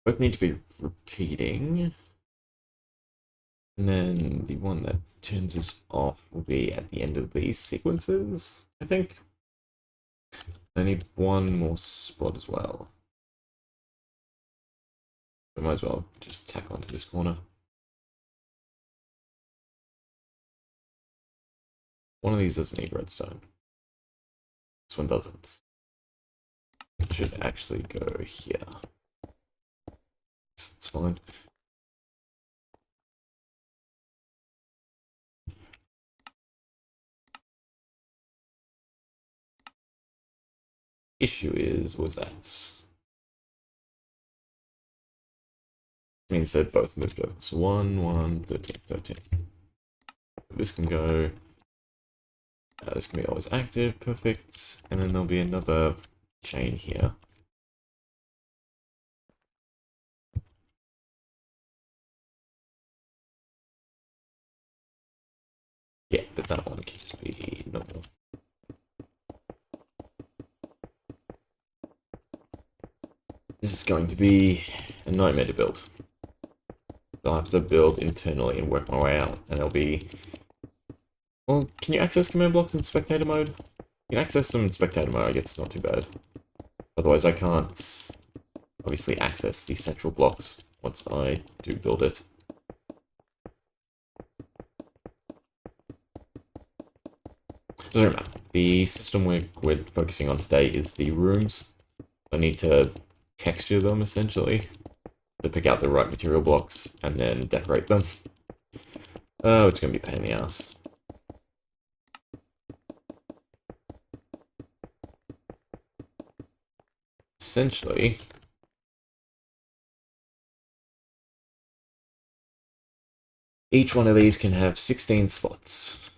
both need to be repeating. And then the one that turns us off will be at the end of these sequences, I think. I need one more spot as well. I might as well just tack onto this corner. One of these doesn't need redstone. This one doesn't. It should actually go here. It's fine. Issue was that means they're both moved over. So 1, 1, 13, 13. This can go. This can be always active, perfect. And then there'll be another chain here. Yeah, but that one can just be normal. This is going to be a nightmare to build. I'll have to build internally and work my way out, and it'll be... Well, can you access command blocks in spectator mode? You can access them in spectator mode, I guess it's not too bad. Otherwise I can't, obviously, access the central blocks once I do build it. Doesn't matter. The system we're focusing on today is the rooms. I need to texture them, essentially, to pick out the right material blocks, and then decorate them. Oh, it's going to be a pain in the ass. Essentially, each one of these can have 16 slots.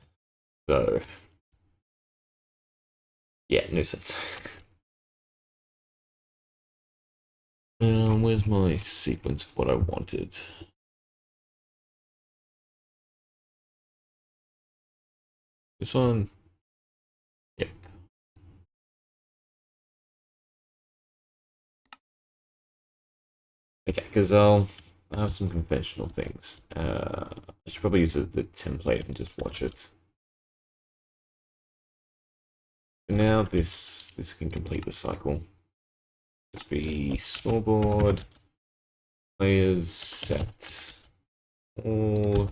So, yeah, nuisance. Where's my sequence of what I wanted? This one? Yep. Okay, because I'll have some conventional things. I should probably use the template and just watch it. For now, this can complete the cycle. Let's be scoreboard, players set, all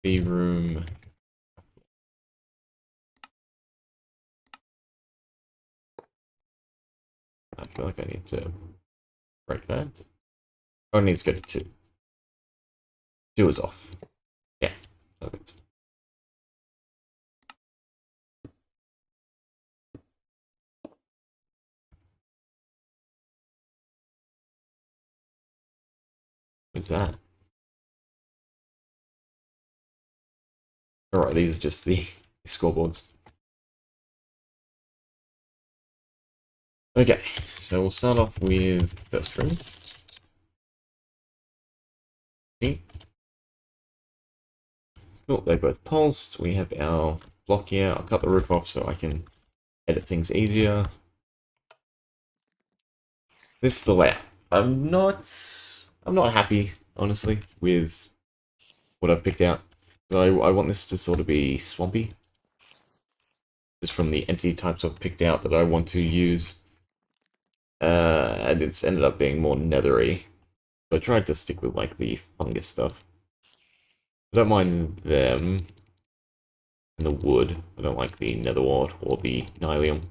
the room. I feel like I need to break that. Oh, it needs to go to 2. 2 is off. Yeah, perfect. What's that? Alright, these are just the scoreboards. Okay, so we'll start off with the first room. Okay. Cool, they both pulsed. We have our block here. I'll cut the roof off so I can edit things easier. This is the layout. I'm not happy, honestly, with what I've picked out. I want this to sort of be swampy. Just from the entity types I've picked out that I want to use. And it's ended up being more nethery. So I tried to stick with like the fungus stuff. I don't mind them and the wood. I don't like the nether wart or the nylium.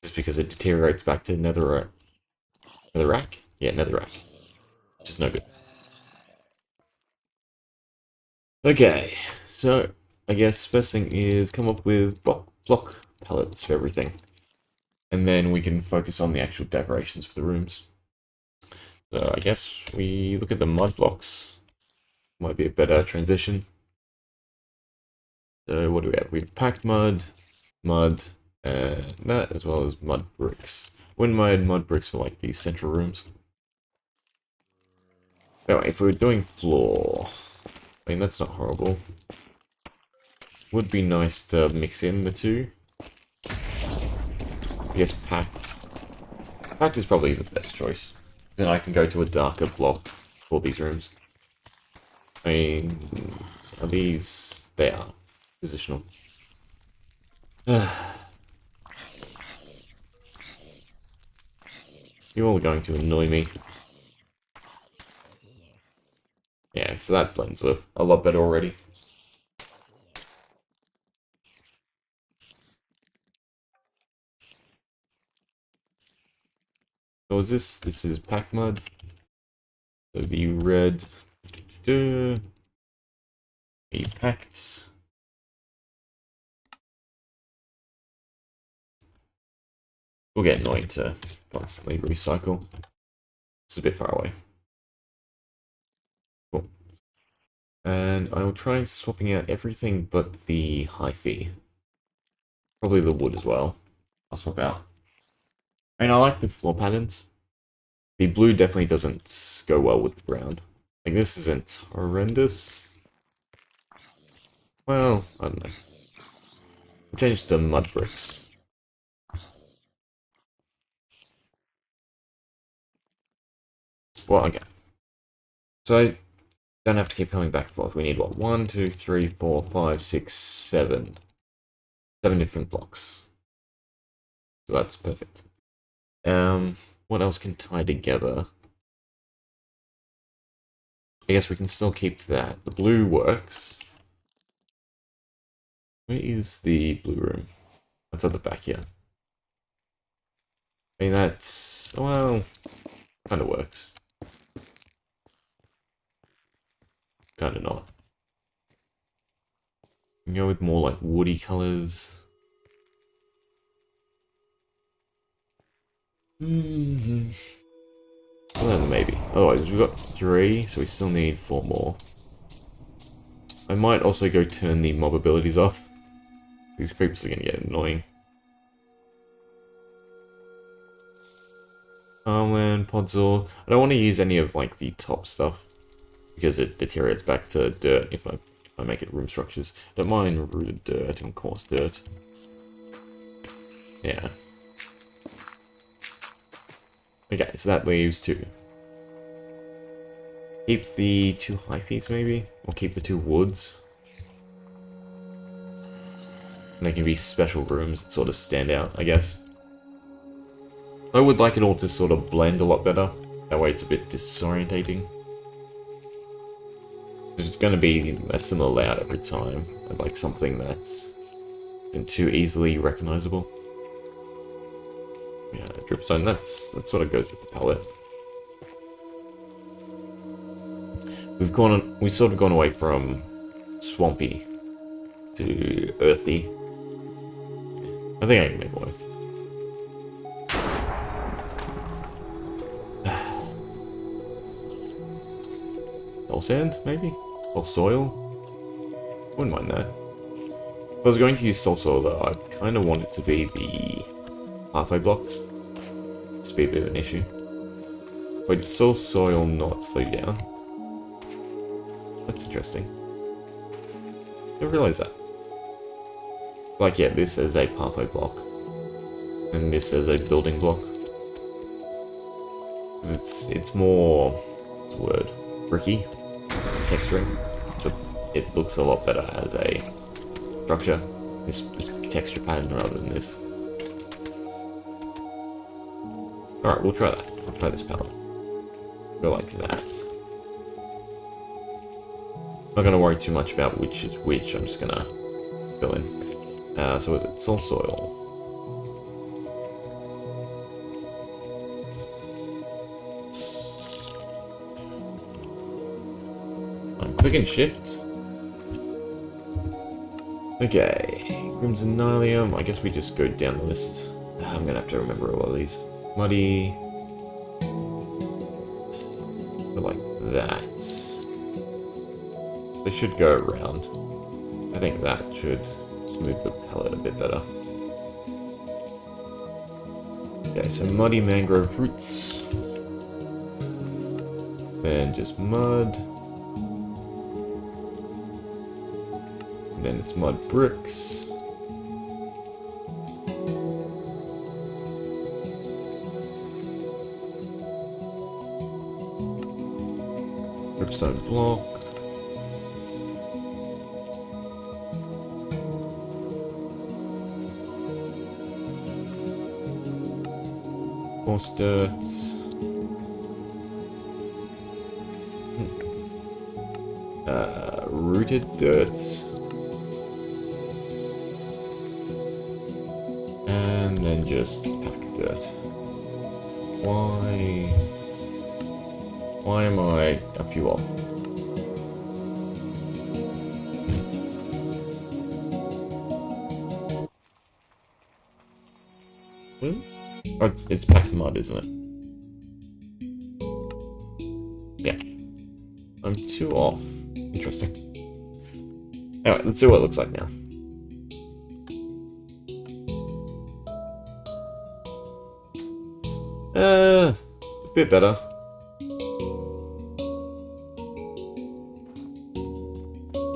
Just because it deteriorates back to netherrack. Netherrack? Yeah, netherrack. Which is no good. Okay, so I guess first thing is come up with block palettes for everything. And then we can focus on the actual decorations for the rooms. So I guess we look at the mud blocks. Might be a better transition. So what do we have? We've packed mud, that as well as mud bricks. Wouldn't mind mud bricks for like these central rooms. Anyway, if we were doing floor, I mean that's not horrible. Would be nice to mix in the two. I guess packed is probably the best choice. Then I can go to a darker block for these rooms. I mean, are these... They are. Positional. You're all going to annoy me. Yeah, so that blends a lot better already. So is this? This is pack mud. So the red... Be packed. We'll get annoying to constantly recycle. It's a bit far away. Cool. And I will try swapping out everything but the hyphae. Probably the wood as well. I'll swap out. I mean, I like the floor patterns. The blue definitely doesn't go well with the brown. Like, this isn't horrendous. Well, I don't know. I'll change to mud bricks. Well, okay. So I don't have to keep coming back and forth. We need what? 1, 2, 3, 4, 5, 6, 7. 7 different blocks. So that's perfect. What else can tie together? I guess we can still keep that. The blue works. Where is the blue room? That's at the back here. I mean, that's... well... kind of works. Kind of not. We can go with more like woody colors. Well, maybe. Otherwise, we've got 3, so we still need 4 more. I might also go turn the mob abilities off. These creeps are going to get annoying. Farmland, Podzol. I don't want to use any of like the top stuff because it deteriorates back to dirt if I make it room structures. Don't mind rooted dirt and coarse dirt. Yeah. Okay, so that leaves 2. Keep the 2 hyphaes maybe, or keep the 2 woods. And they can be special rooms that sort of stand out, I guess. I would like it all to sort of blend a lot better. That way it's a bit disorientating. It's going to be a similar layout every time. I'd like something that's isn't too easily recognizable. Yeah, dripstone, that sort of goes with the palette. We've sort of gone away from swampy to earthy. I think I can make it work. Soul sand, maybe? Or soil? Wouldn't mind that. If I was going to use soul soil though, I kind of want it to be the pathway blocks. Just be a bit of an issue. Wait, does soul soil not slow down? That's interesting. Didn't realize that. Like, yeah, this is a pathway block. And this is a building block. It's more, what's the word? Bricky texturing. So it looks a lot better as a structure. This texture pattern rather than this. Alright, we'll try that. I'll try this palette. Go like that. Not gonna worry too much about which is which, I'm just gonna fill in. So is it soul soil? I'm clicking shift. Okay, Crimson Nylium. I guess we just go down the list. I'm gonna have to remember all of these. Muddy. Go like that. They should go around. I think that should smooth the palette a bit better. Okay, so muddy mangrove roots. Then just mud. And then it's mud bricks. stone block. Coarse dirt. Rooted dirt. And then just packed dirt. Why am I a few off? Oh, it's packed mud, isn't it? Yeah. I'm 2 off. Interesting. Alright, let's see what it looks like now. A bit better.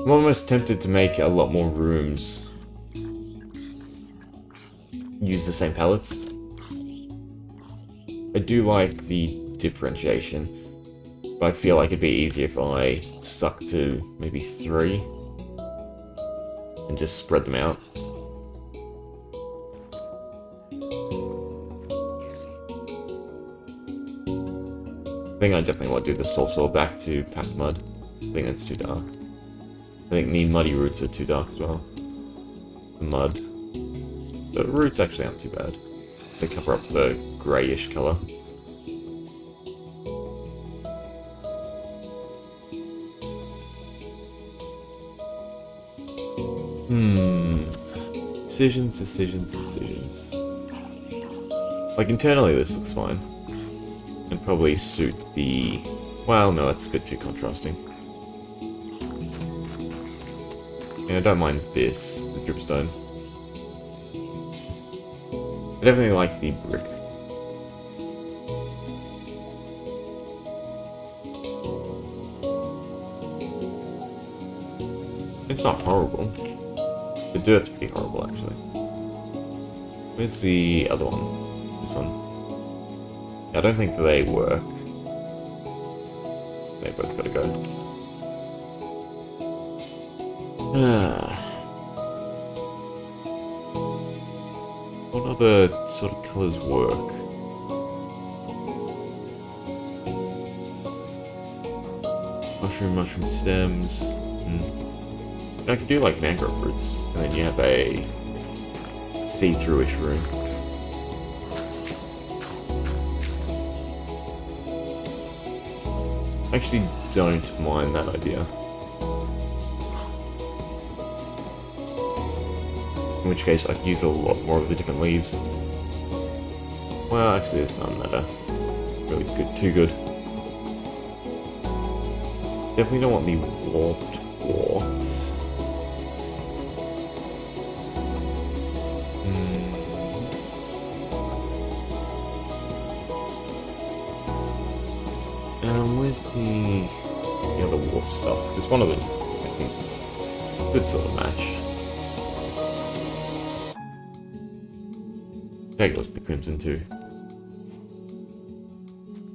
I'm almost tempted to make a lot more rooms use the same pallets. I do like the differentiation, but I feel like it'd be easier if I stuck to maybe 3 and just spread them out. I think I definitely want to do the soul back to packed mud. I think that's too dark. I think the muddy roots are too dark as well. The mud. The roots actually aren't too bad. So cover up the greyish colour. Decisions. Like, internally this looks fine. And probably suit the... Well, no, that's a bit too contrasting. Yeah, I don't mind this, the dripstone. I definitely like the brick. It's not horrible. The dirt's pretty horrible, actually. Where's the other one? This one. I don't think they work. They both gotta go. What other sort of colours work? Mushroom stems. I could do like mangrove roots, and then you have a see-through-ish room. I actually don't mind that idea. In which case I could use a lot more of the different leaves. Well, actually there's none that are really good, too good. Definitely don't want the warped warts. Where's the other warp stuff? Because one of them, I think, could sort of match. Take a look at the crimson too.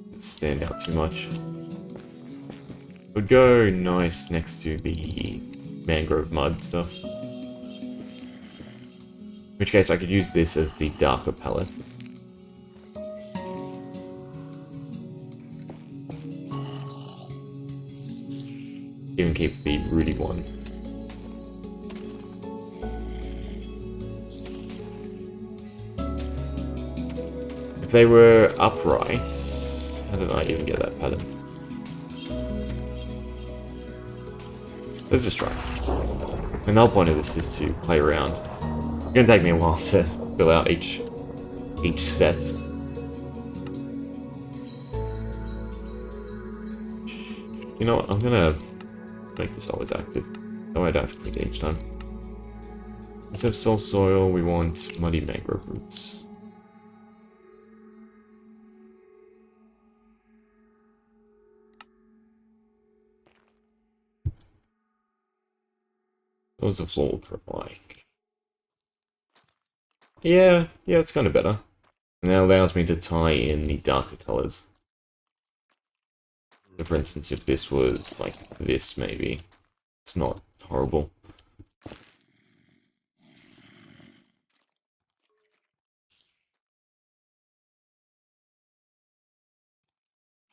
Doesn't stand out too much. Would go nice next to the mangrove mud stuff. In which case I could use this as the darker palette. Even keep the rooty one. If they were upright, how did I even get that pattern? Let's just try. And the whole point of this is to play around. It's gonna take me a while to fill out each set. You know what? I'm gonna make this always active. No, I don't have to click it each time. Instead of soul soil, we want muddy mangrove roots. What does the floor look like? Yeah, it's kind of better. And that allows me to tie in the darker colors. So for instance, if this was like this, maybe it's not horrible.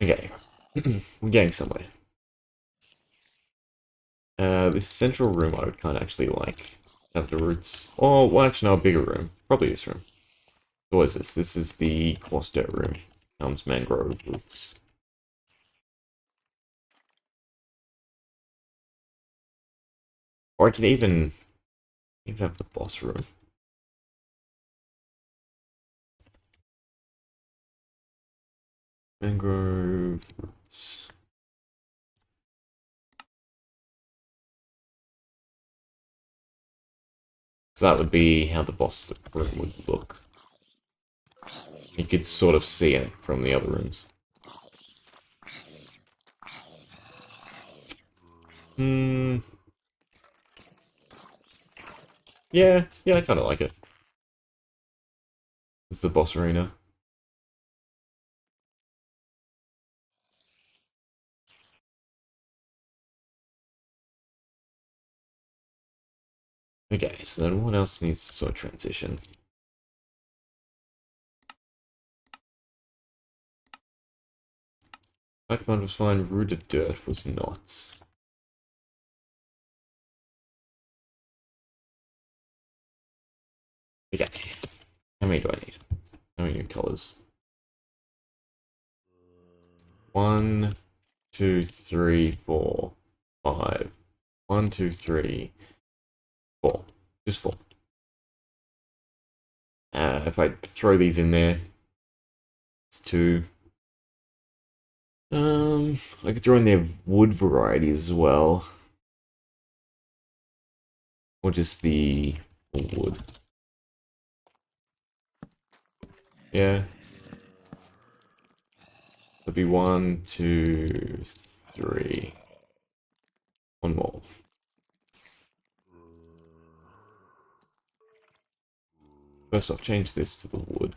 Okay, we're getting somewhere. This central room I would kind of actually like have the roots. Oh, well, actually, no, a bigger room. Probably this room. What is this? This is the coarse dirt room. Comes mangrove roots. Or I could even have the boss room. Mangrove roots. So that would be how the boss room would look. You could sort of see it from the other rooms. Hmm. Yeah, I kind of like it. It's the boss arena. Okay, so then what else needs to sort of transition? Blackmud was fine, rooted dirt was not. Okay, how many do I need? How many new colors? 1, 2, 3, 4, 5. 1, 2, 3, 4. Just 4. If I throw these in there, it's 2. I could throw in their wood varieties as well. Or just the wood. Yeah. That'd be 1, 2, 3. One more. First off, change this to the wood.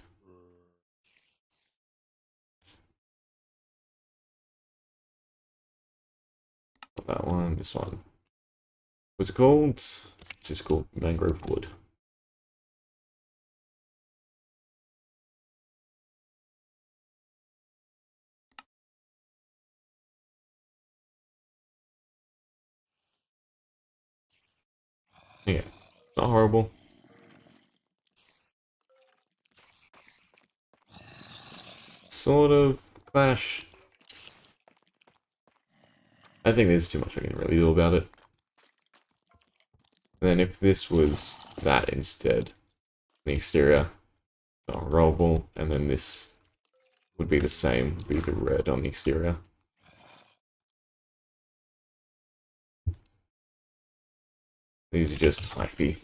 Not that one, this one. What's it called? It's just called mangrove wood. Yeah, not horrible. Sort of clash. I think there's too much I can really do about it. And then if this was that instead, the exterior, not horrible, and then this would be the same, would be the red on the exterior. These are just hyphy.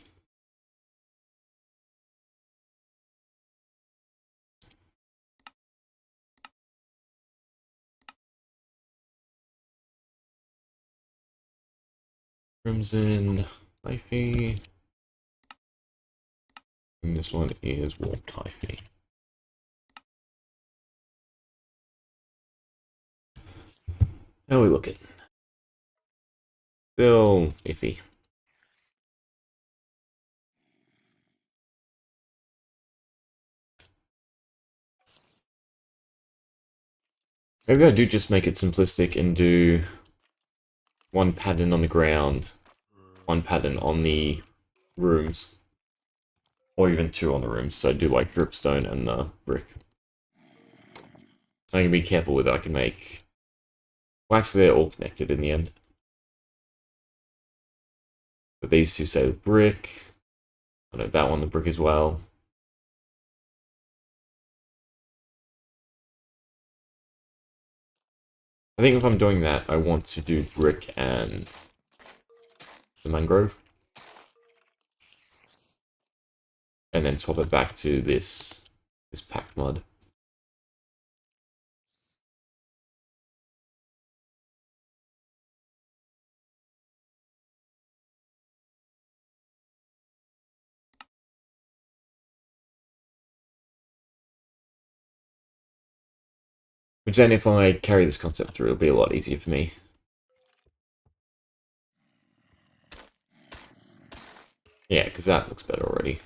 Crimson, hyphy. And this one is warped hyphy. How are we looking? Still iffy. Maybe I do just make it simplistic and do one pattern on the ground, one pattern on the rooms, or even 2 on the rooms. So I do like dripstone and the brick. I can be careful with it. I can make... Well, actually, they're all connected in the end. But these two say the brick. I know that one, the brick as well. I think if I'm doing that, I want to do brick and the mangrove. And then swap it back to this packed mud. Which then if I carry this concept through, it'll be a lot easier for me. Yeah, because that looks better already.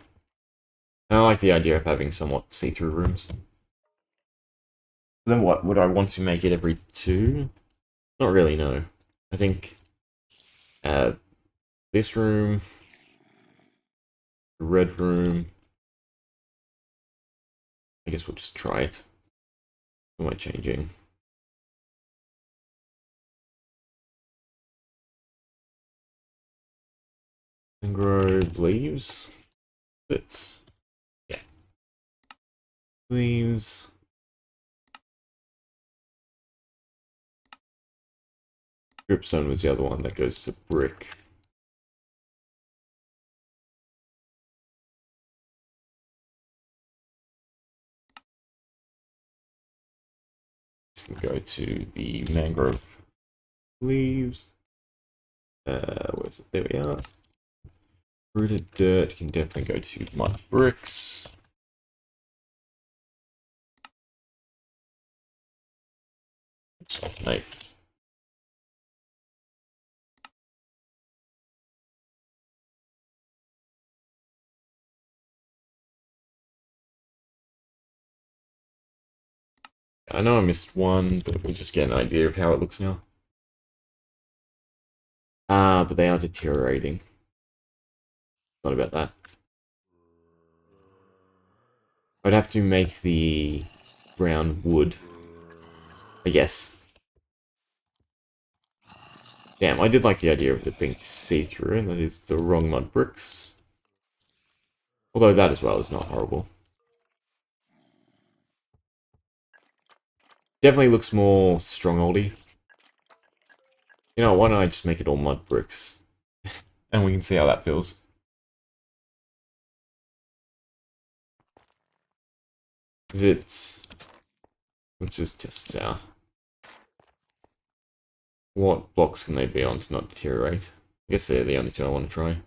I like the idea of having somewhat see-through rooms. Then what? Would I want to make it every 2? Not really, no. I think this room, the red room. I guess we'll just try it. What am I changing? Mangrove leaves. That's yeah. Leaves. Dripstone was the other one that goes to brick. Go to the mangrove leaves. Where's it? There we are. Rooted dirt can definitely go to mud bricks. Mate. I know I missed one, but we'll just get an idea of how it looks now. But they are deteriorating. Not about that. I'd have to make the brown wood, I guess. Damn, I did like the idea of it being see-through, and that is the wrong mud bricks. Although that as well is not horrible. Definitely looks more strongholdy. You know, why don't I just make it all mud bricks? And we can see how that feels. Is it... Let's just test this out. What blocks can they be on to not deteriorate? I guess they're the only two I want to try.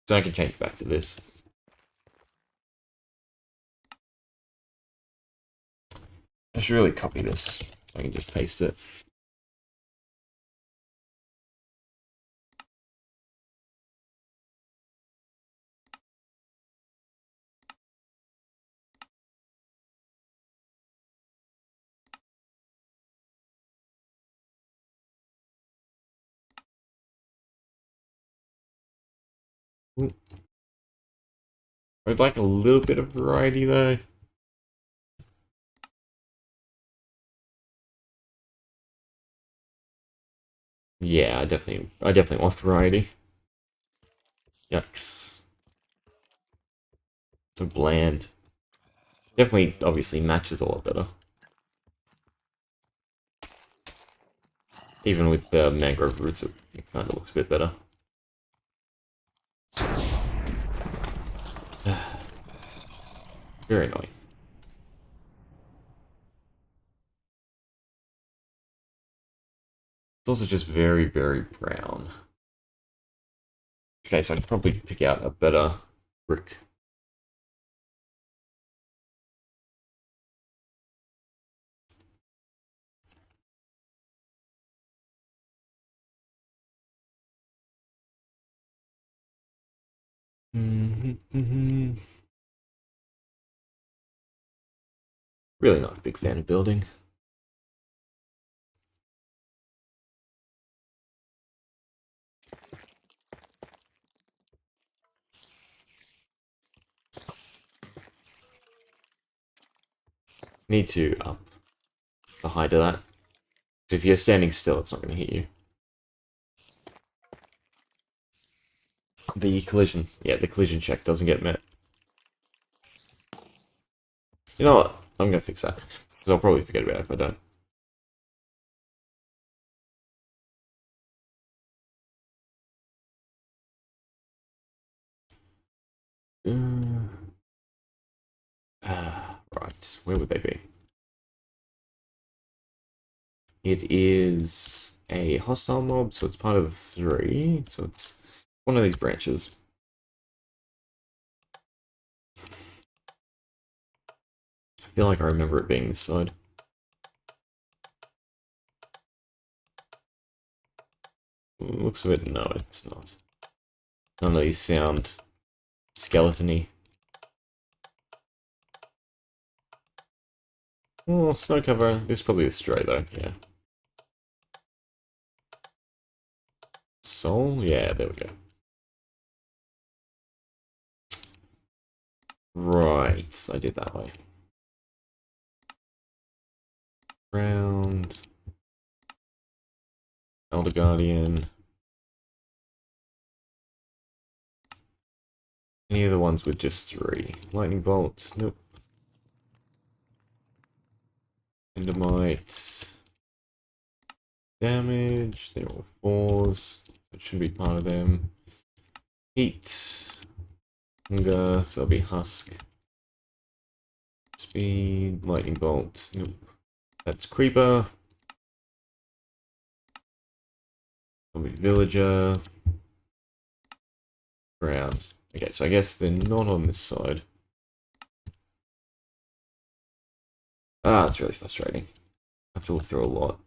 So I can change back to this. I should really copy this. I can just paste it. Ooh. I'd like a little bit of variety though. Yeah, I definitely want variety. Yucks. So bland. Definitely, obviously, matches a lot better. Even with the mangrove roots, it kind of looks a bit better. Very annoying. It's also just very, very brown. Okay, so I could probably pick out a better brick. Really not a big fan of building. Need to up the height of that. Because if you're standing still, it's not going to hit you. The collision. Yeah, the collision check doesn't get met. You know what? I'm going to fix that. Because I'll probably forget about it if I don't. Right. Where would they be? It is a hostile mob, so it's part of the 3. So it's one of these branches. feel like I remember it being this side. Looks of it, no, it's not. None of these sound skeleton-y. Oh, snow cover. This is probably a stray though, yeah. Soul? Yeah, there we go. Right, I did that way. Round. Elder Guardian. Any of the ones with just 3. Lightning Bolt. Nope. Endermite. Damage. They're all 4s. That should be part of them. Heat. Hunger. So that'll be Husk. Speed. Lightning Bolt. Nope. That's Creeper. That'll be Villager. Ground. Okay, so I guess they're not on this side. Ah, it's really frustrating. I have to look through a lot.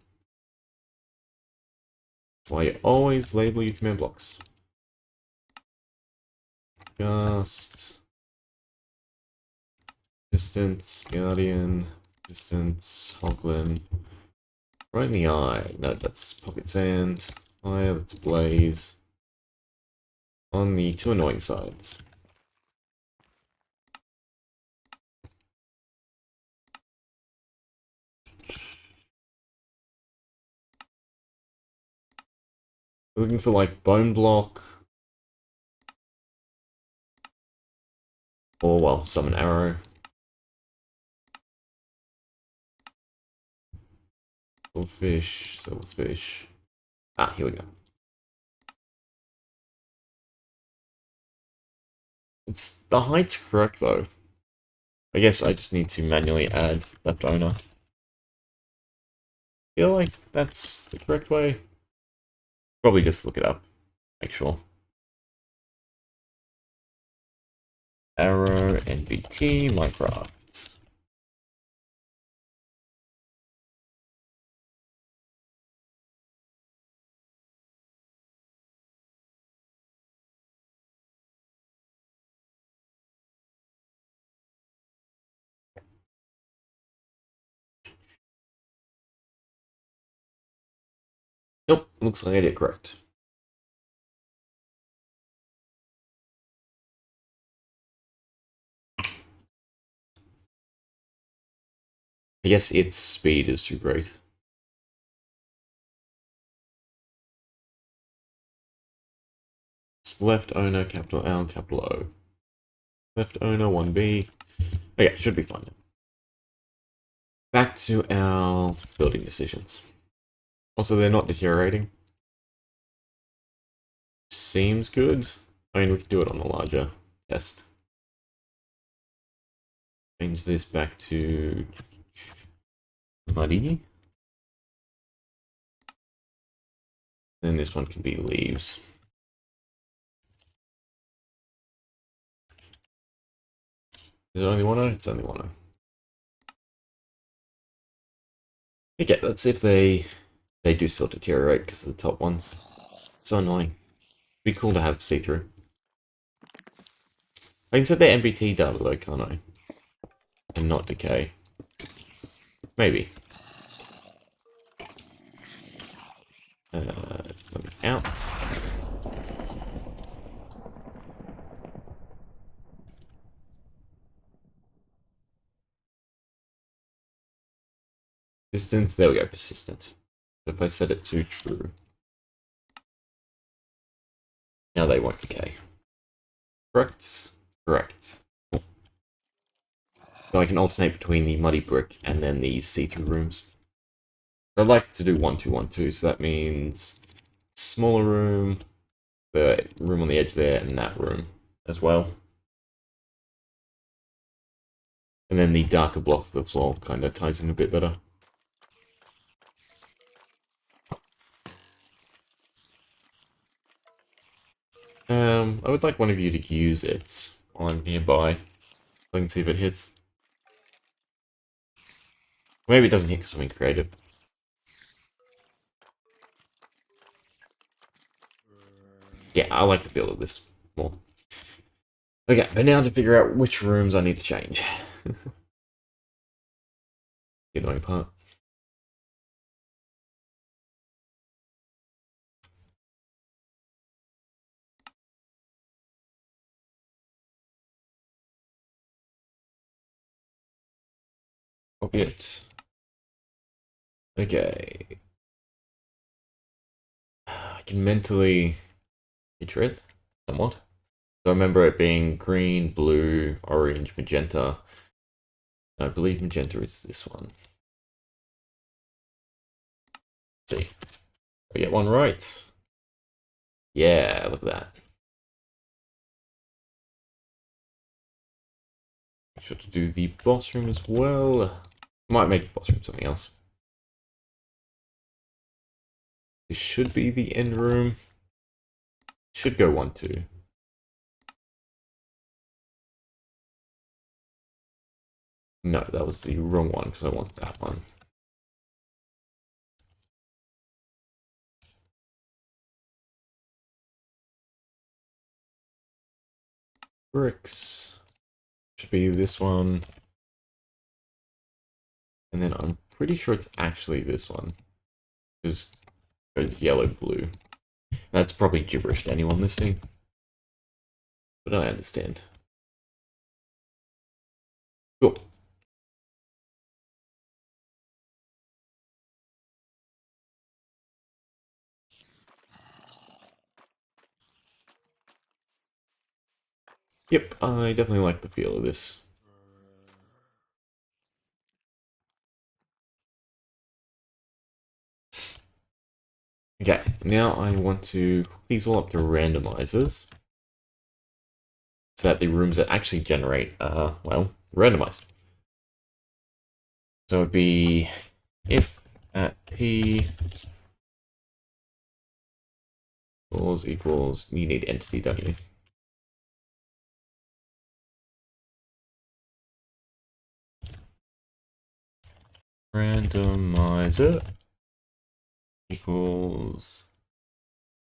That's why you always label your command blocks. Just distance, Guardian, distance, Hoglin. Right in the eye. No, that's Pocket Sand. Fire, that's Blaze. On the 2 annoying sides. Looking for like Bone Block. Or, well, Summon Arrow. Silverfish. Ah, here we go. It's the height's correct though. I guess I just need to manually add left owner. Feel like that's the correct way. Probably just look it up. Make sure. Arrow, NBT, Minecraft. Nope, looks like I did it correct. I guess its speed is too great. It's left owner, capital L, capital O. Left owner, 1B. Okay, should be fine. Back to our building decisions. Also, they're not deteriorating. Seems good. I mean, we could do it on a larger test. Change this back to muddy. Then this one can be leaves. Is it only 1-0? It's only 1-0. Okay, let's see if they do still deteriorate because of the top ones. It's so annoying. It'd be cool to have see-through. I can set their MBT data though, can't I? And not decay. Maybe. Let me out. Distance, there we go, persistent. So if I set it to true, now they won't decay. Correct? Correct. Cool. So I can alternate between the muddy brick and then these see-through rooms. I'd like to do 1-2-1-2, so that means smaller room, the room on the edge there, and that room as well. And then the darker block of the floor kind of ties in a bit better. I would like one of you to use it on nearby. So I can see if it hits. Maybe it doesn't hit because I'm in creative. Yeah, I like the feel of this more. Okay, but now to figure out which rooms I need to change. The annoying part. Copy it. Okay. I can mentally picture it somewhat. So I remember it being green, blue, orange, magenta. I believe magenta is this one. Let's see. I get one right. Yeah, look at that. Make sure to do the boss room as well. Might make the boss room something else. This should be the end room. Should go 1, 2. No, that was the wrong one because I want that one. Bricks. Should be this one. And then I'm pretty sure it's actually this one. Because it's yellow, blue. That's probably gibberish to anyone listening. But I understand. Cool. Yep, I definitely like the feel of this. Okay, now I want to hook these all up to randomizers. So that the rooms that actually generate are, well, randomized. So it'd be if at P equals, you need entity, don't you? Randomizer equals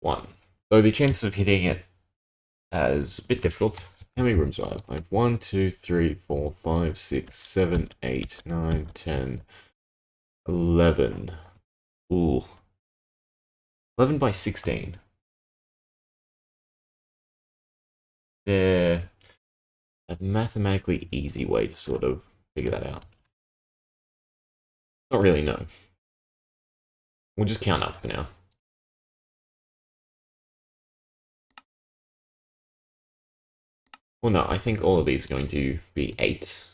1. So the chances of hitting it is a bit difficult. How many rooms do I have? I have 1, 2, 3, 4, 5, 6, 7, 8, 9, 10, 11. Ooh. 11 by 16. They're a mathematically easy way to sort of figure that out. Not really, no. We'll just count up for now. Well, no, I think all of these are going to be 8.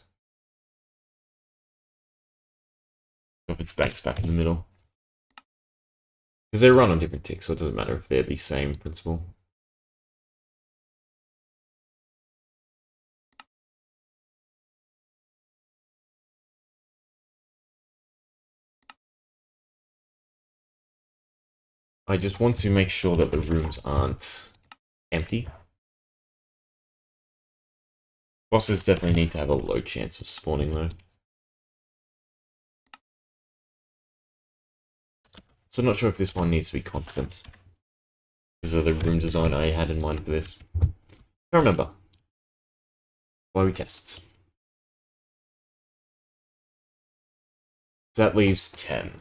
If it's banks back in the middle. Because they run on different ticks, so it doesn't matter if they're the same principle. I just want to make sure that the rooms aren't empty. Bosses definitely need to have a low chance of spawning though. So I'm not sure if this one needs to be constant. Because of the room design I had in mind for this. I remember. Why we test. So that leaves 10.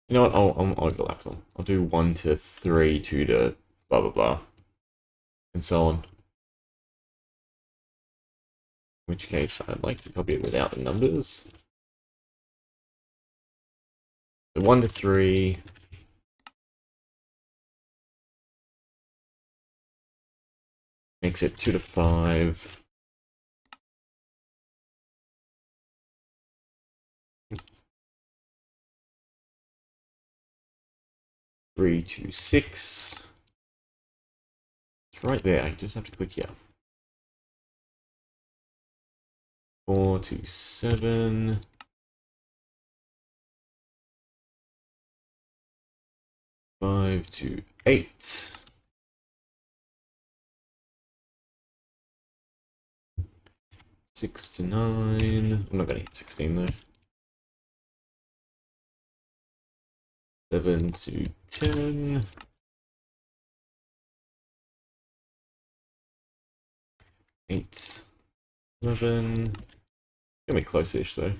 You know what, I'll overlap them. I'll do 1 to 3, 2 to blah blah blah. And so on. In which case, I'd like to copy it without the numbers. So 1 to 3. Makes it 2 to 5. 3 to 6. It's right there, I just have to click here. 4 to 7. 5 to 8. 6 6 to 9. I'm not going to hit 16 though. 7 to 10. 8, 11. Gonna be close-ish though.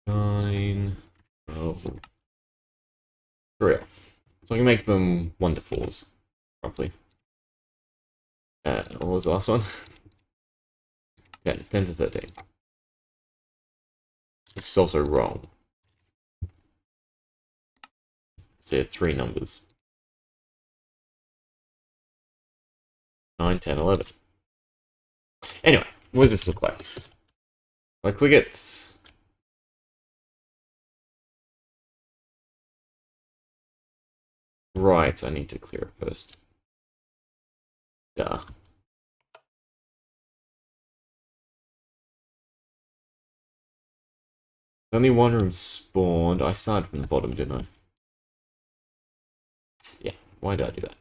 9, 12. 3 off. So I can make them 1 to 4s, roughly. What was the last one? 10 to 13. Which is also wrong. So yeah, 3 numbers. 9, 10, 11. Anyway, what does this look like? If I click it. Right, I need to clear it first. Duh. Only 1 room spawned. I started from the bottom, didn't I? Yeah, why did I do that?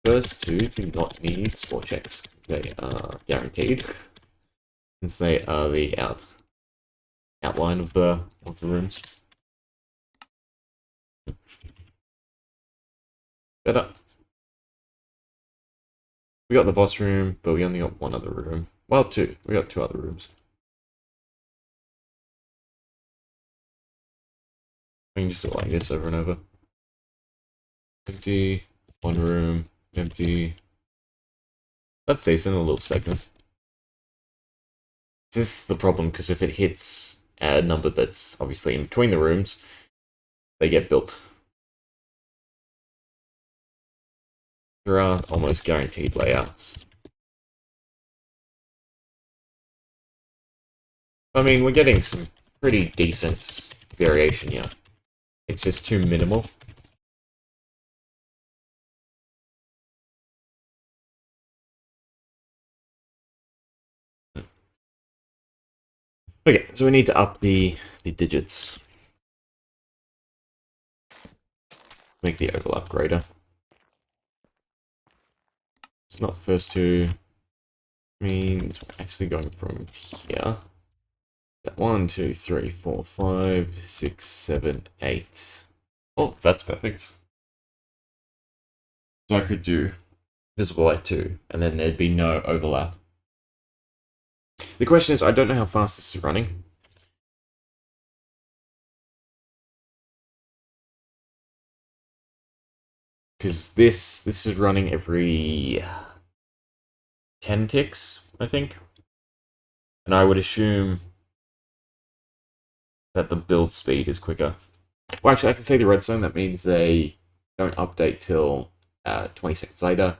First 2 do not need spawn checks. They are guaranteed. Since they are the outline of the rooms. Better. We got the boss room, but we only got 1 other room. Well, 2. We got 2 other rooms. We can just do it like this over and over. Empty. 1 room. Empty. That's decent, a little segment. This is the problem, because if it hits a number that's obviously in between the rooms, they get built. There are almost guaranteed layouts. I mean, we're getting some pretty decent variation here. It's just too minimal. Okay, so we need to up the digits. Make the overlap greater. It's not the first 2. Means we're actually going from here. 1, 2, 3, 4, 5, 6, 7, 8. Oh, that's perfect. So I could do visible light 2, and then there'd be no overlap. The question is, I don't know how fast this is running. Because this is running every 10 ticks, I think. And I would assume that the build speed is quicker. Well, actually, I can say the redstone. That means they don't update till 20 seconds later.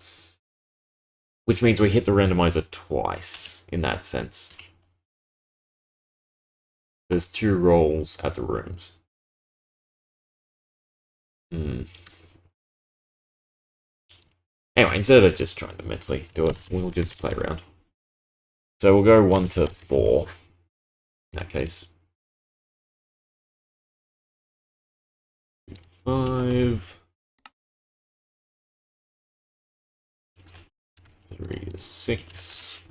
Which means we hit the randomizer twice, in that sense. There's 2 rolls at the rooms. Anyway, instead of just trying to mentally do it, we'll just play around. So we'll go 1 to 4, in that case. 5. 3 to 6.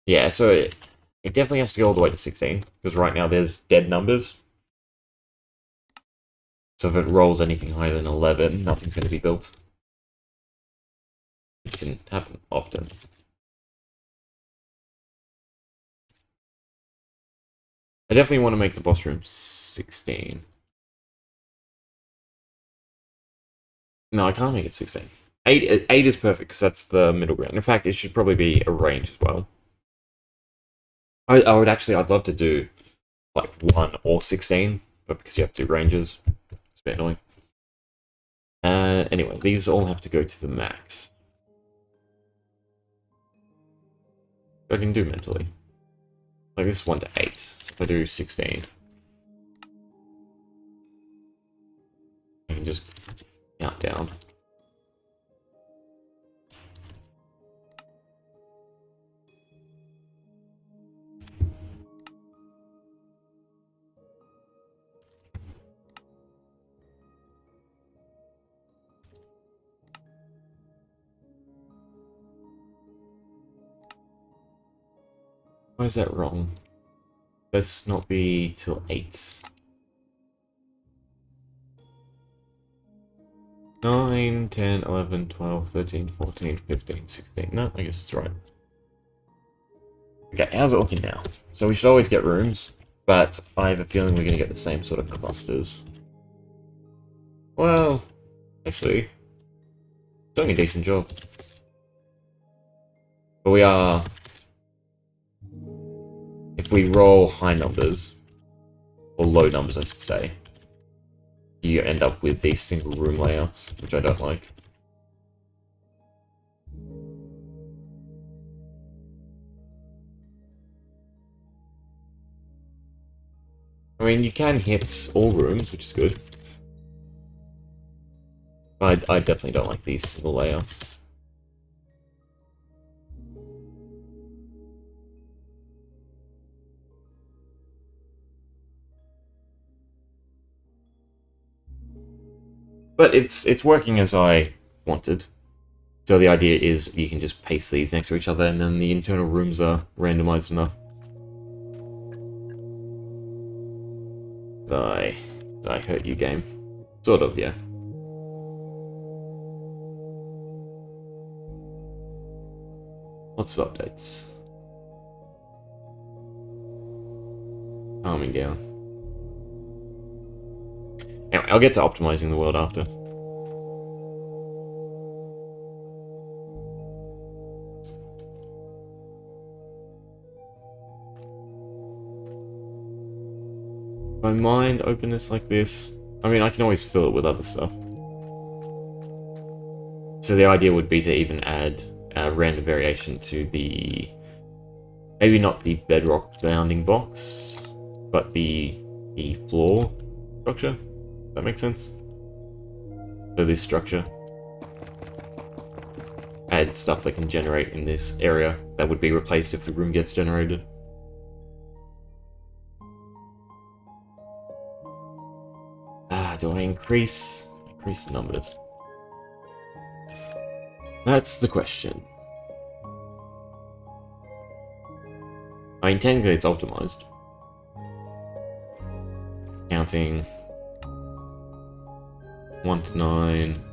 Yeah, so it definitely has to go all the way to 16, because right now there's dead numbers. So if it rolls anything higher than 11, nothing's going to be built. Which can happen often. I definitely want to make the boss room 16. No, I can't make it 16. 8 is perfect, because that's the middle ground. In fact, it should probably be a range as well. I'd love to do like 1 or 16, but because you have to do ranges, it's a bit annoying. Anyway, these all have to go to the max. I can do mentally. Like this is 1 to 8. So if I do 16, I can just count down. Why is that wrong? Let's not be till 8. 9, 10, 11, 12, 13, 14, 15, 16. No, I guess it's right. Okay, how's it looking now? So we should always get rooms, but I have a feeling we're going to get the same sort of clusters. Well, actually, doing a decent job. But we are... If we roll high numbers, or low numbers I should say, you end up with these single room layouts, which I don't like. I mean, you can hit all rooms, which is good. But I definitely don't like these single layouts. But it's working as I wanted. So the idea is you can just paste these next to each other and then the internal rooms are randomized enough. Did I hurt you, game? Sort of, yeah. Lots of updates. Calming down. Anyway, I'll get to optimizing the world after. My mind openness like this. I mean, I can always fill it with other stuff. So the idea would be to even add random variation to the... Maybe not the bedrock bounding box, but the floor structure. Does that make sense? So this structure. Add stuff that can generate in this area that would be replaced if the room gets generated. Do I increase the numbers? That's the question. I mean, technically it's optimized. Counting 1 to 9,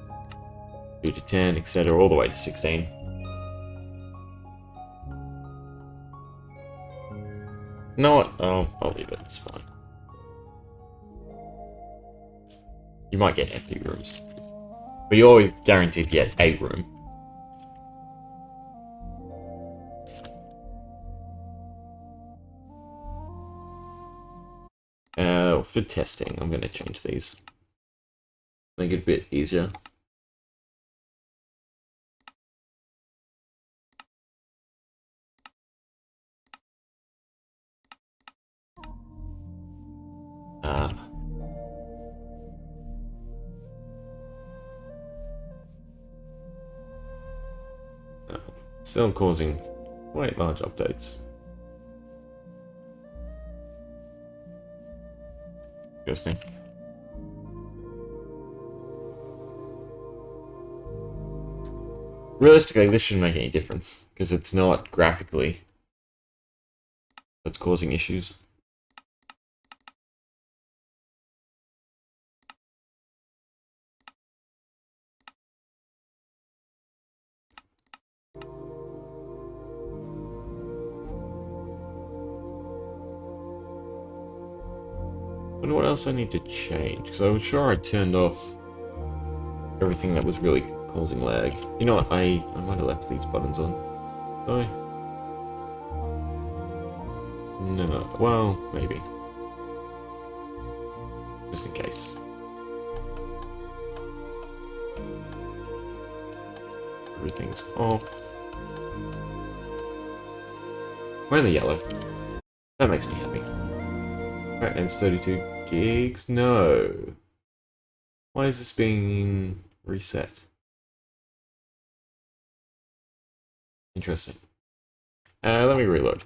2 to 10, etc., all the way to 16. You know what? I'll leave it. It's fine. You might get empty rooms, but you're always guaranteed to get a room. For testing, I'm going to change these. Make it a bit easier. Still causing quite large updates. Interesting. Realistically, this shouldn't make any difference, because it's not graphically that's causing issues. Wonder what else I need to change, because I was sure I turned off everything that was really causing lag. You know what, I might have left these buttons on. Did I? No, well, maybe. Just in case. Everything's off. We're in the yellow. That makes me happy. Right, and it's 32 gigs. No. Why is this being reset? Interesting. Let me reload.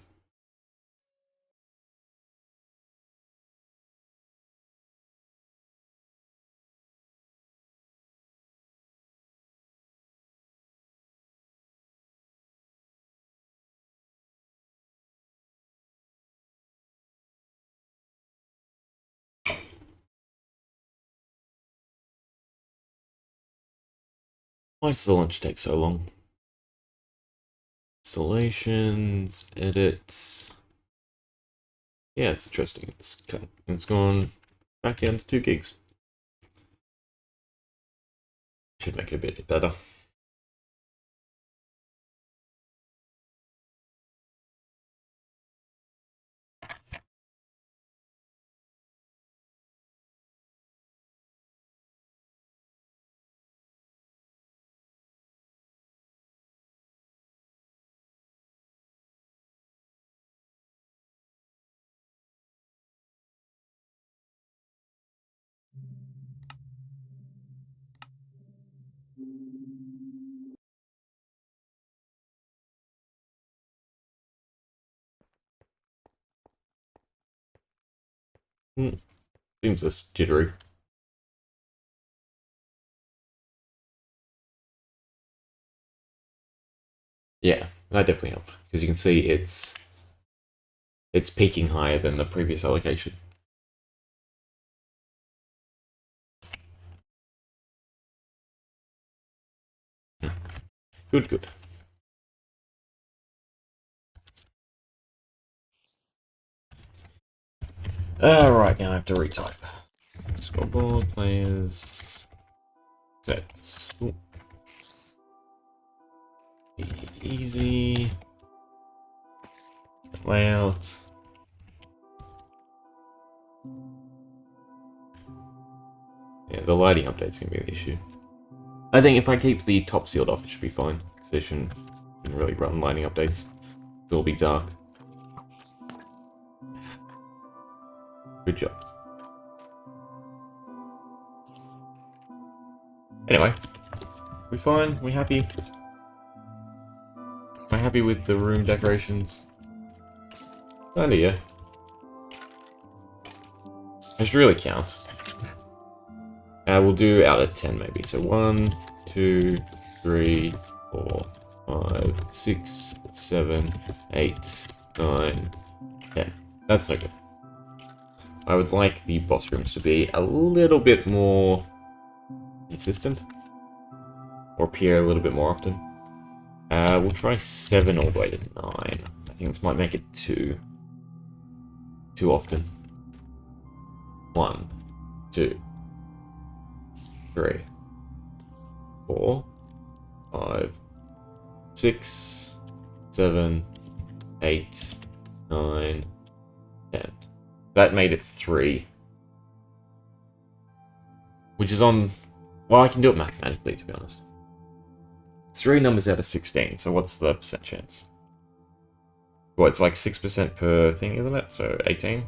Why does the launch take so long? Installations, edit. Yeah, it's interesting. It's gone back down to 2 gigs. Should make it a bit better. Seems less jittery. Yeah, that definitely helped because you can see it's peaking higher than the previous allocation. Good, good. Alright, now I have to retype. Scoreboard, players, sets. Ooh. Easy. Layout. Yeah, the lighting update's gonna be the issue. I think if I keep the top sealed off, it should be fine. Because they shouldn't really run lighting updates. It'll be dark. Good job. Anyway, we fine? We happy? Am I happy with the room decorations? Kinda, yeah. I should really count. We'll do out of 10 maybe. So 1, 2, 3, 4, 5, 6, 7, 8, 9, 10. That's no good. I would like the boss rooms to be a little bit more consistent. Or appear a little bit more often. We'll try 7 all the way to 9. I think this might make it too often. 1, 2, 3, 4, 5, 6, 7, 8, 9, 10. That made it 3. Which is on... Well, I can do it mathematically, to be honest. It's 3 numbers out of 16, so what's the percent chance? Well, it's like 6% per thing, isn't it? So 18?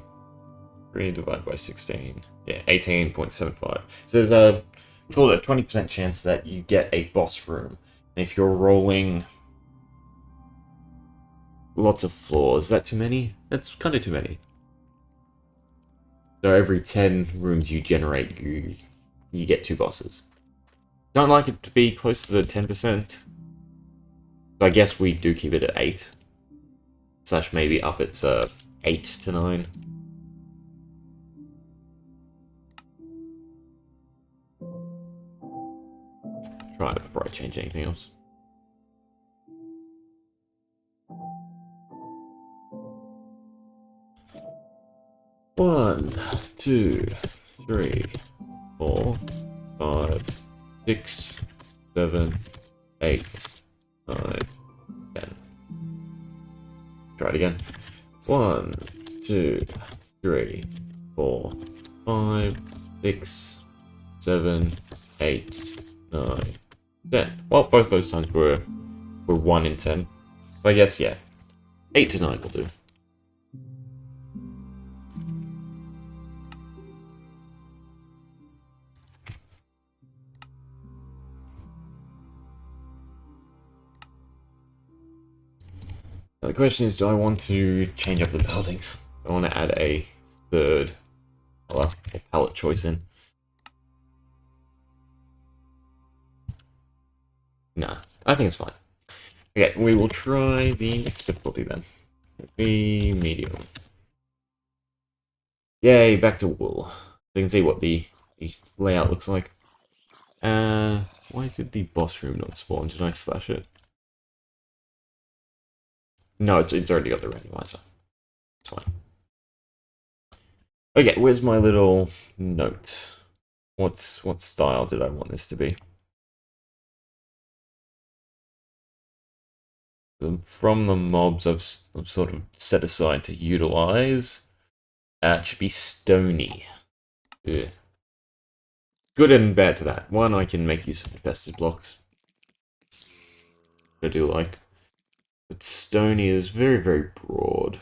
3 divided by 16. Yeah, 18.75. So there's a... call it a 20% chance that you get a boss room. And if you're rolling lots of floors, is that too many? That's kind of too many. So every 10 rooms you generate, you get 2 bosses. Don't like it to be close to the 10%. So I guess we do keep it at 8. Slash maybe up it to 8 to 9. Try it before I change anything else. One, 2, 3, 4, 5, 6, 7, 8, 9, 10. Try it again. 1, 2, 3, 4, 5, 6, 7, 8, 9, 10. Well, both those times were 1 in 10. But I guess, yeah. 8 to 9 will do. Now the question is, do I want to change up the buildings? I want to add a third color or palette choice in. Nah, I think it's fine. Okay, we will try the next difficulty then. Be medium. Yay, back to wool. So you can see what the layout looks like. Why did the boss room not spawn? Did I slash it? No, it's already got the randomizer. It's fine. Okay, where's my little note? What style did I want this to be? From the mobs I've sort of set aside to utilize. It should be stony. Ugh. Good and bad to that. One, I can make use of infested blocks. I do like. But stony is very, very broad.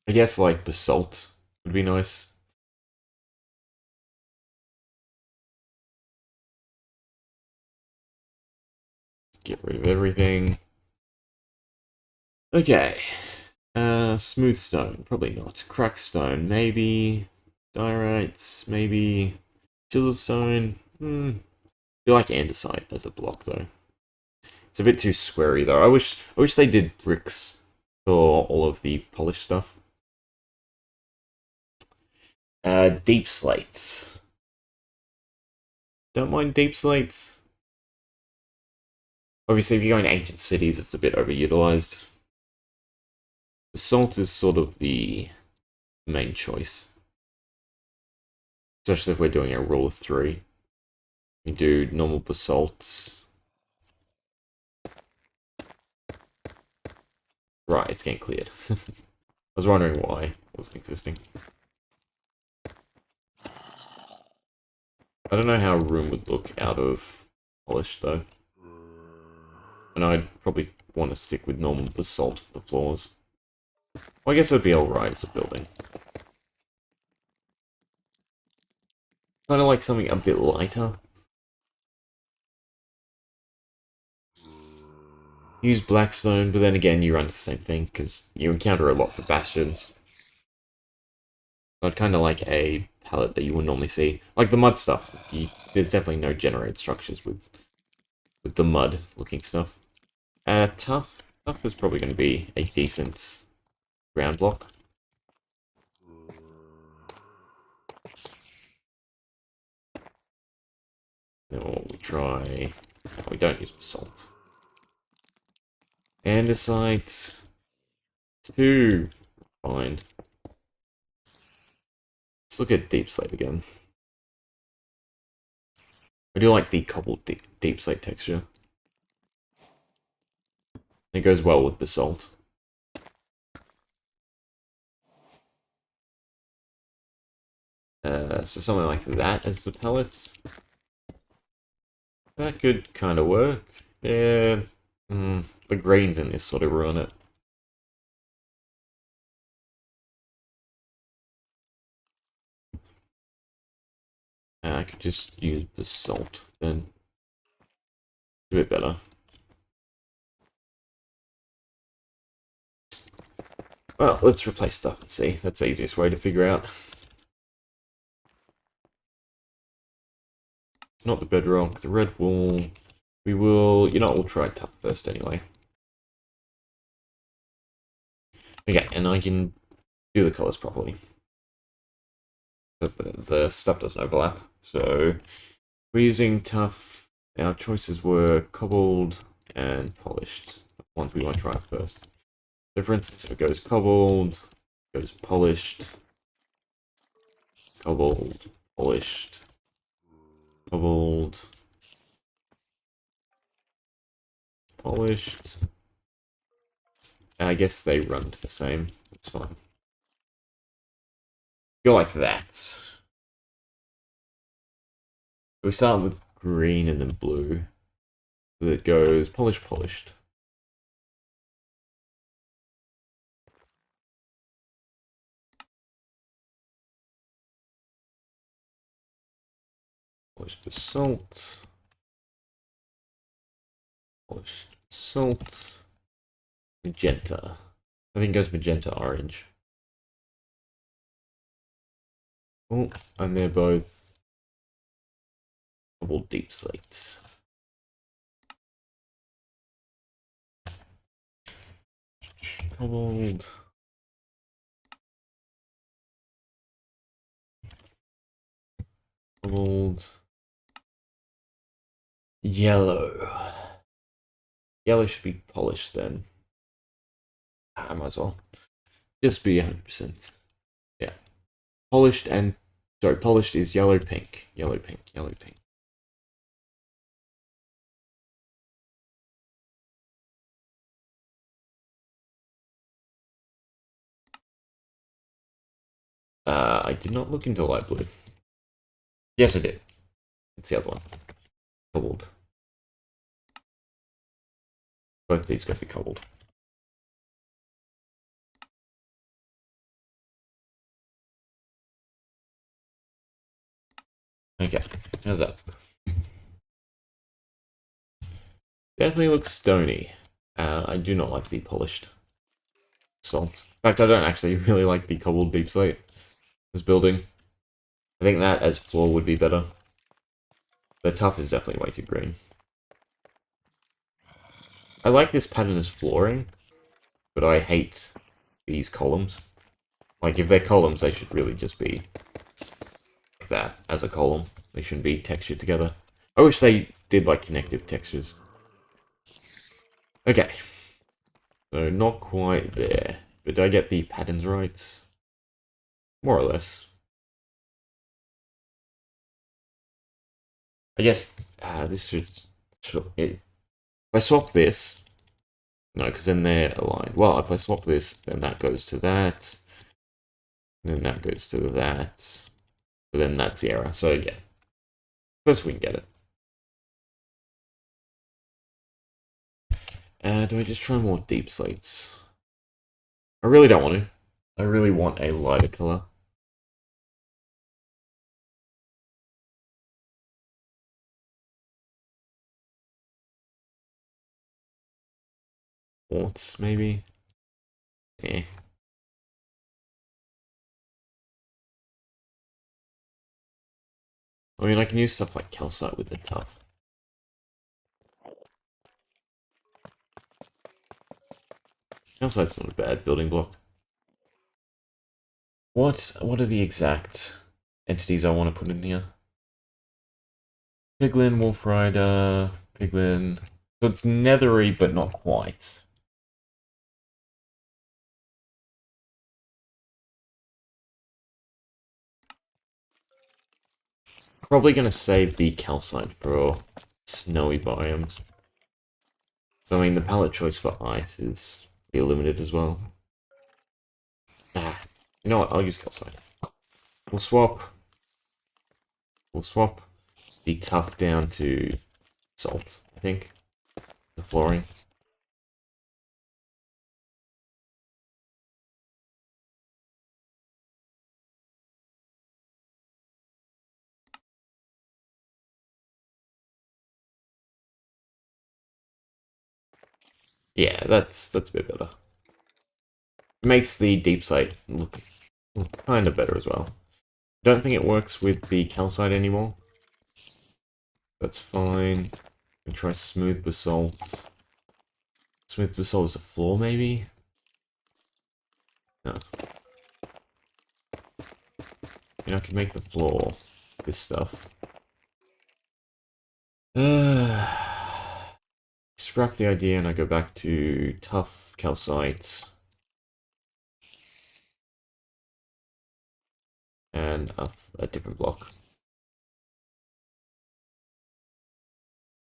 I guess like basalt would be nice. Get rid of everything. Okay. Smooth stone, probably not. Cracked stone, maybe. Diorite, maybe. Chisel stone. I feel like andesite as a block though. It's a bit too squarey though. I wish they did bricks for all of the polished stuff. Deep slates. Don't mind deep slates. Obviously, if you're going to ancient cities, it's a bit overutilized. Basalt is sort of the main choice. Especially if we're doing a rule of 3. We do normal basalt. Right, it's getting cleared. I was wondering why it wasn't existing. I don't know how a room would look out of polished though. And I'd probably want to stick with normal basalt for the floors. Well, I guess it would be alright as a building. Kind of like something a bit lighter. Use blackstone, but then again you run into the same thing, because you encounter a lot for bastions. I'd kind of like a palette that you would normally see. Like the mud stuff. There's definitely no generated structures with the mud looking stuff. Tough. Tough is probably going to be a decent ground block. Then we try... Oh, we don't use basalt. Andesite. 2. Find. Let's look at deep slate again. I do like the cobbled deep slate texture. It goes well with basalt. So something like that as the pellets. That could kind of work. Yeah, the greens in this sort of ruin it. I could just use basalt then. A bit better. Well, let's replace stuff and see. That's the easiest way to figure out. Not the bedrock, the red wool. We will, we'll try tough first anyway. Okay, and I can do the colors properly. The stuff doesn't overlap. So, we're using tough. Our choices were cobbled and polished. Ones we want to try first. So for instance, if it goes cobbled, goes polished, cobbled, polished, cobbled, polished. I guess they run the same. It's fine. Go like that. We start with green and then blue. So it goes polished, polished. Polished basalt. Polished basalt. Magenta. I think it goes magenta orange. Oh, and they're both double deep slates. Cobbled. Cobbled. Yellow. Yellow should be polished then. I might as well. Just be 100%. Yeah. Polished and... Sorry, polished is yellow, pink. Yellow, pink, yellow, pink. I did not look into light blue. Yes, I did. It's the other one. Cobbled. Both of these got to be cobbled. Okay, how's that? Definitely looks stony. I do not like the polished salt. In fact, I don't actually really like the cobbled deep slate as building. I think that as floor would be better. The tough is definitely way too green. I like this pattern as flooring, but I hate these columns. Like, if they're columns, they should really just be like that as a column. They shouldn't be textured together. I wish they did, like, connective textures. Okay. So, not quite there. But did I get the patterns right? More or less. I guess this should if I swap this, no, because then they're aligned. Well, if I swap this, then that goes to that, then that goes to that, but then that's the error. So yeah, first we can get it. Do I just try more deep slates? I really don't want to. I really want a lighter color. Quartz, maybe? Eh. I mean, I can use stuff like calcite with the tough. Calcite's not a bad building block. What are the exact entities I want to put in here? Piglin, Wolf Rider, Piglin. So it's nethery, but not quite. Probably going to save the calcite for snowy biomes. I mean, the palette choice for ice is pretty limited as well. You know what? I'll use calcite. We'll swap. We'll swap the tough down to salt, I think. The flooring. Yeah, that's a bit better. Makes the deep slate look kind of better as well. Don't think it works with the calcite anymore. That's fine. We try smooth basalt. Smooth basalt is a floor, maybe? No. You know, I could make the floor this stuff. Scrap the idea and I go back to tough calcite. And a different block.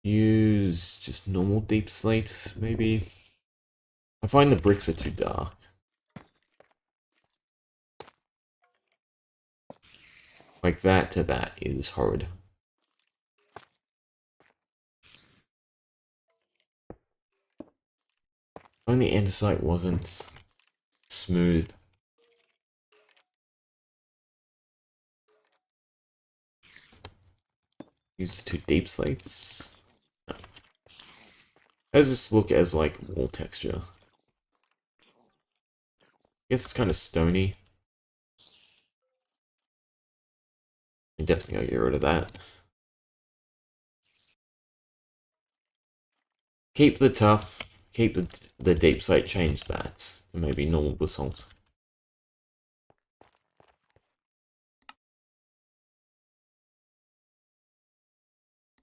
Use just normal deep slate, maybe. I find the bricks are too dark. Like that to that is horrid. Only andesite wasn't smooth. Use the two deep slates. No. How does this look as like wall texture? I guess it's kind of stony. I'm definitely gonna get rid of that. Keep the tough. Keep the deep slate. Change that to maybe normal basalt.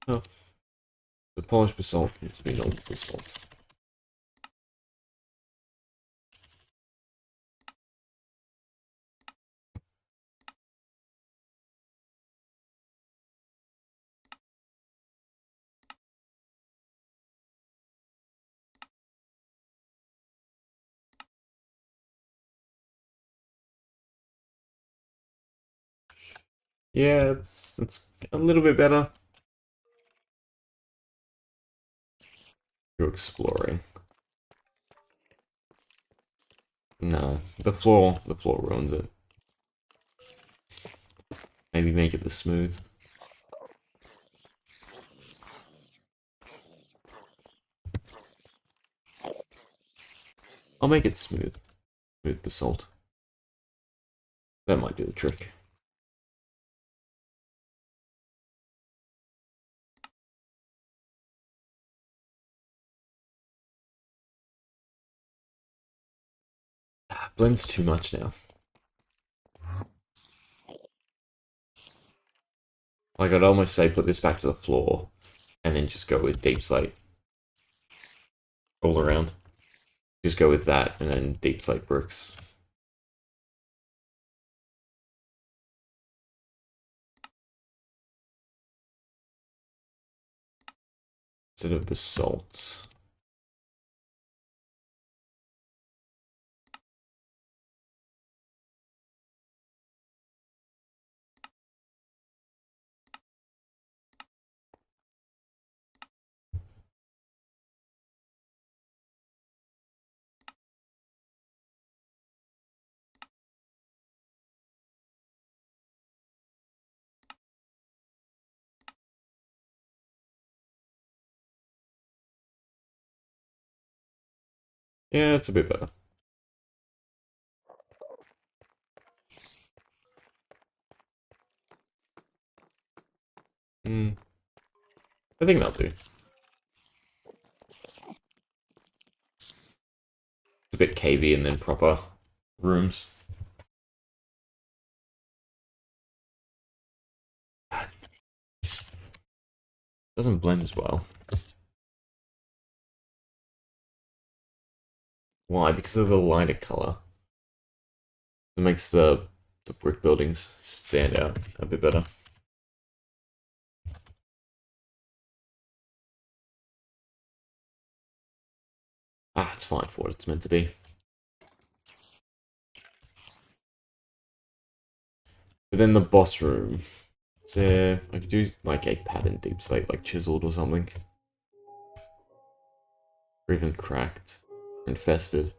Tough. The polished basalt needs to be normal basalt. Yeah, it's a little bit better. You're exploring. No, the floor ruins it. Maybe make it the smooth. I'll make it smooth. Smooth basalt. That might do the trick. Blends too much now. Like, I'd almost say put this back to the floor, and then just go with deep slate all around. Just go with that, and then deep slate bricks. Instead of basalt. Yeah, it's a bit better. I think that'll do. It's a bit cavey and then proper rooms. Just doesn't blend as well. Why? Because of the lighter color. It makes the brick buildings stand out a bit better. Ah, it's fine for what it's meant to be. But then the boss room. So I could do like a pattern deep slate, like chiseled or something. Or even cracked. Infested.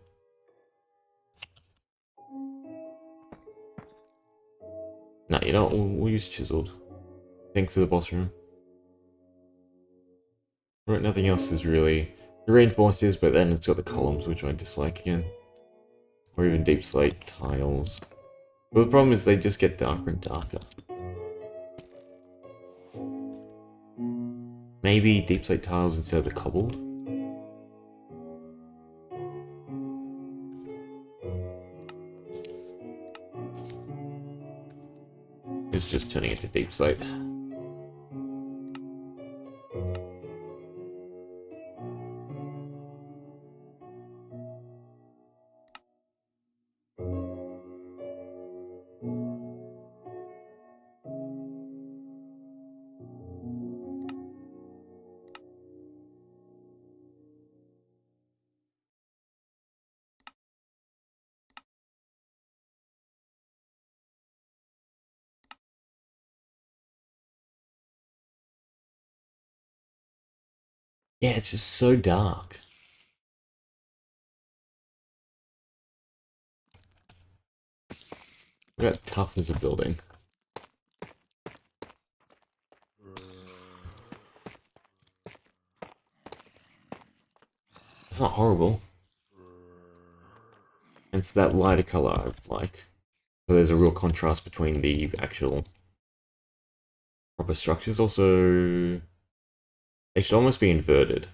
No, you know what? We'll use chiseled. I think for the boss room. Right, nothing else is really... The reinforced is, but then it's got the columns, which I dislike again. Or even deep slate tiles. But the problem is they just get darker and darker. Maybe deep slate tiles instead of the cobbled? It's just turning into deep slate. Yeah, it's just so dark. Look how tough is a building. It's not horrible. It's that lighter color I like. So there's a real contrast between the actual proper structures. Also, they should almost be inverted.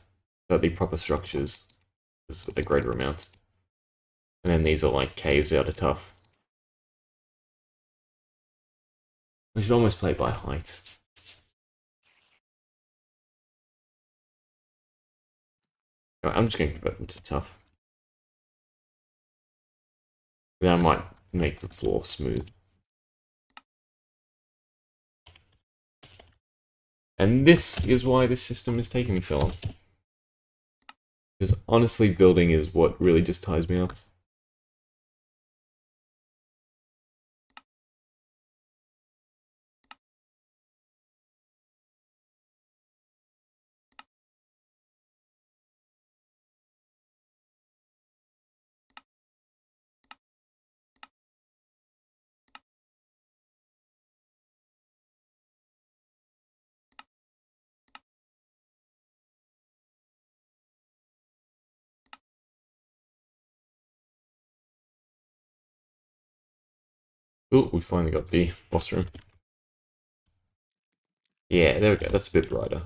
So the proper structures is a greater amount. And then these are like caves out of tough. We should almost play by height. I'm just going to convert them to tough. Then I might make the floor smooth. And this is why this system is taking me so long. Because honestly, building is what really just ties me up. Oh, we finally got the boss room. Yeah, there we go. That's a bit brighter.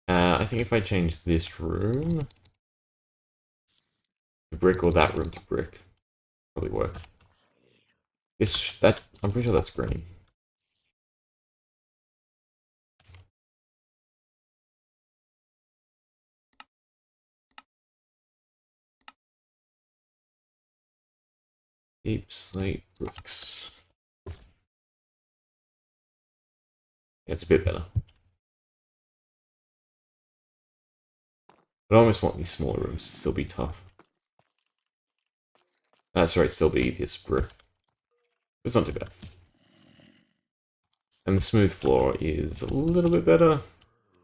I think if I change this room to brick or that room to brick, probably work. I'm pretty sure that's green. Deep slate bricks. Yeah, it's a bit better. But I almost want these smaller rooms to still be tough. Sorry, still be this brick. It's not too bad. And the smooth floor is a little bit better.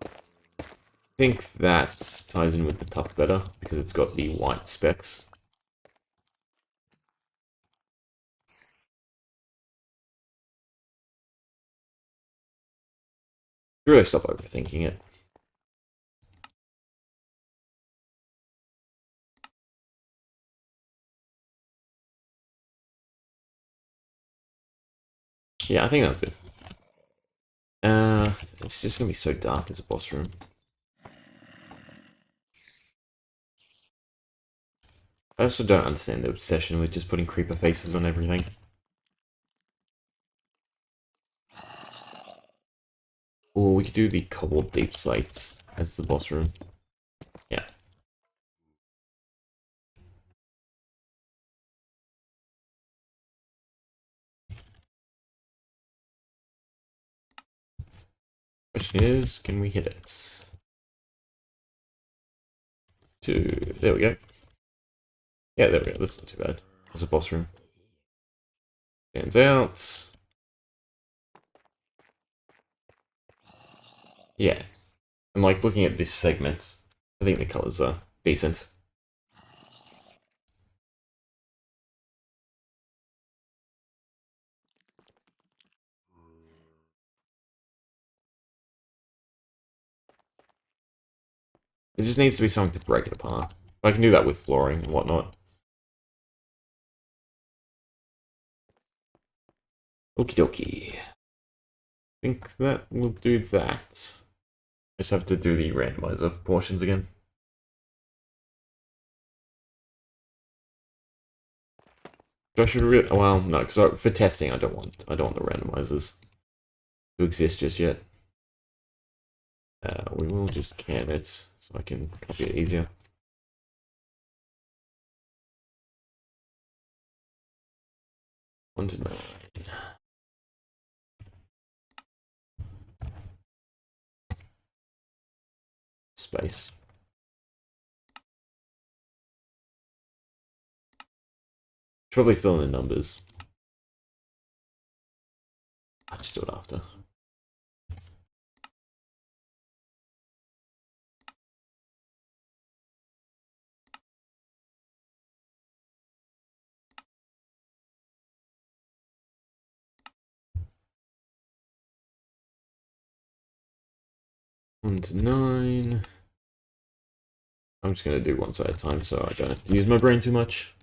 I think that ties in with the tough better because it's got the white specks. Really stop overthinking it. Yeah, I think that's it. It's just gonna be so dark as a boss room. I also don't understand the obsession with just putting creeper faces on everything. Or we could do the cobbled deep slates as the boss room. Yeah. Question is, can we hit it? There we go. Yeah, there we go. That's not too bad. There's a boss room. Stands out. Yeah. And like looking at this segment, I think the colors are decent. It just needs to be something to break it apart. I can do that with flooring and whatnot. Okie dokie. I think that will do that. I just have to do the randomizer portions again. I should well, no, because for testing, I don't want the randomizers to exist just yet. We will just can it so I can copy it easier. One to 9. Space. Probably fill in the numbers. I'll just do it after. 1 to 9. I'm just going to do one side at a time so I don't have to use my brain too much.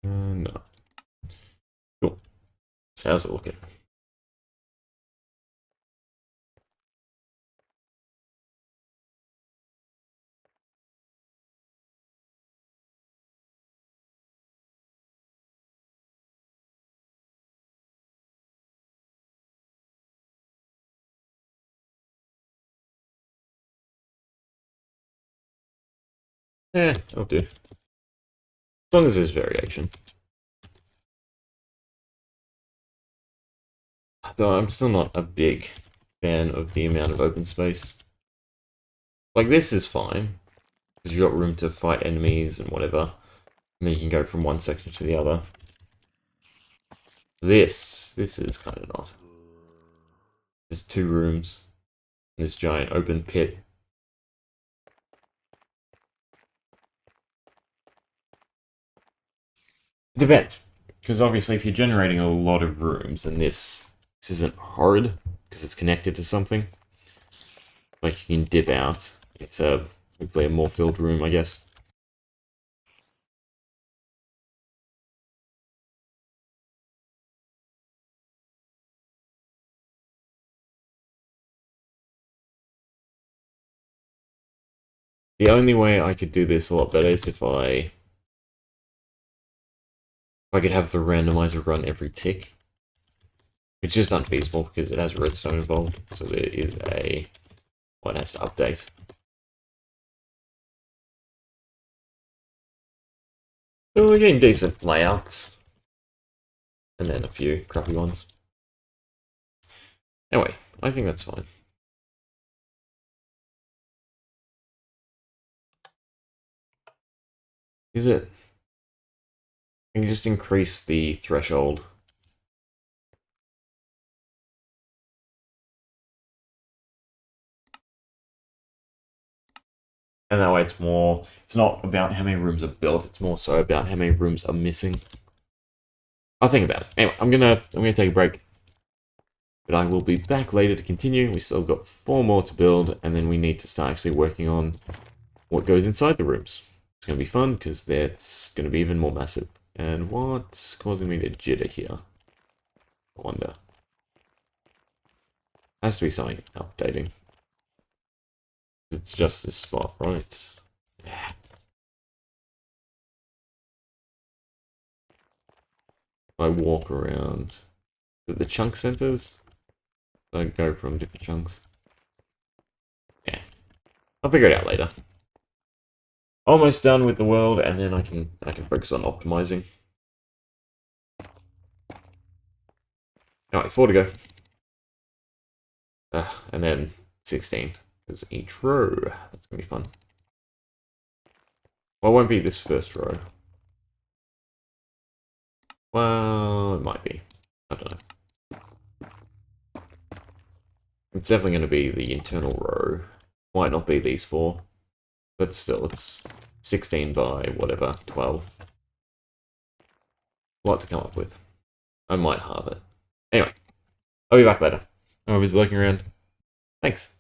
No. Cool. So how's it looking? I'll do. As long as there's variation. Though I'm still not a big fan of the amount of open space. Like, this is fine, because you've got room to fight enemies and whatever, and then you can go from one section to the other. This is kind of not. There's 2 rooms, and this giant open pit. It depends, because obviously if you're generating a lot of rooms, then this isn't horrid, because it's connected to something. Like, you can dip out. It's hopefully a more filled room, I guess. The only way I could do this a lot better is if I could have the randomizer run every tick. It's just unfeasible because it has redstone involved, so there is a... well, it has to update. So we're getting decent layouts. And then a few crappy ones. Anyway, I think that's fine. Is it? I can just increase the threshold. And that way it's more... it's not about how many rooms are built, it's more so about how many rooms are missing. I'll think about it. Anyway, I'm gonna take a break. But I will be back later to continue. We still got 4 more to build, and then we need to start actually working on what goes inside the rooms. It's going to be fun, because that's going to be even more massive. And what's causing me to jitter here? I wonder. Has to be something updating. It's just this spot, right? Yeah. I walk around the chunk centers. I go from different chunks. Yeah. I'll figure it out later. Almost done with the world, and then I can focus on optimizing. Alright, 4 to go. And then 16. Because each row. That's going to be fun. Well, it won't be this first row. Well, it might be. I don't know. It's definitely going to be the internal row. Might not be these 4. But still, it's 16 by whatever, 12. A lot to come up with. I might halve it. Anyway, I'll be back later. I was looking around. Thanks.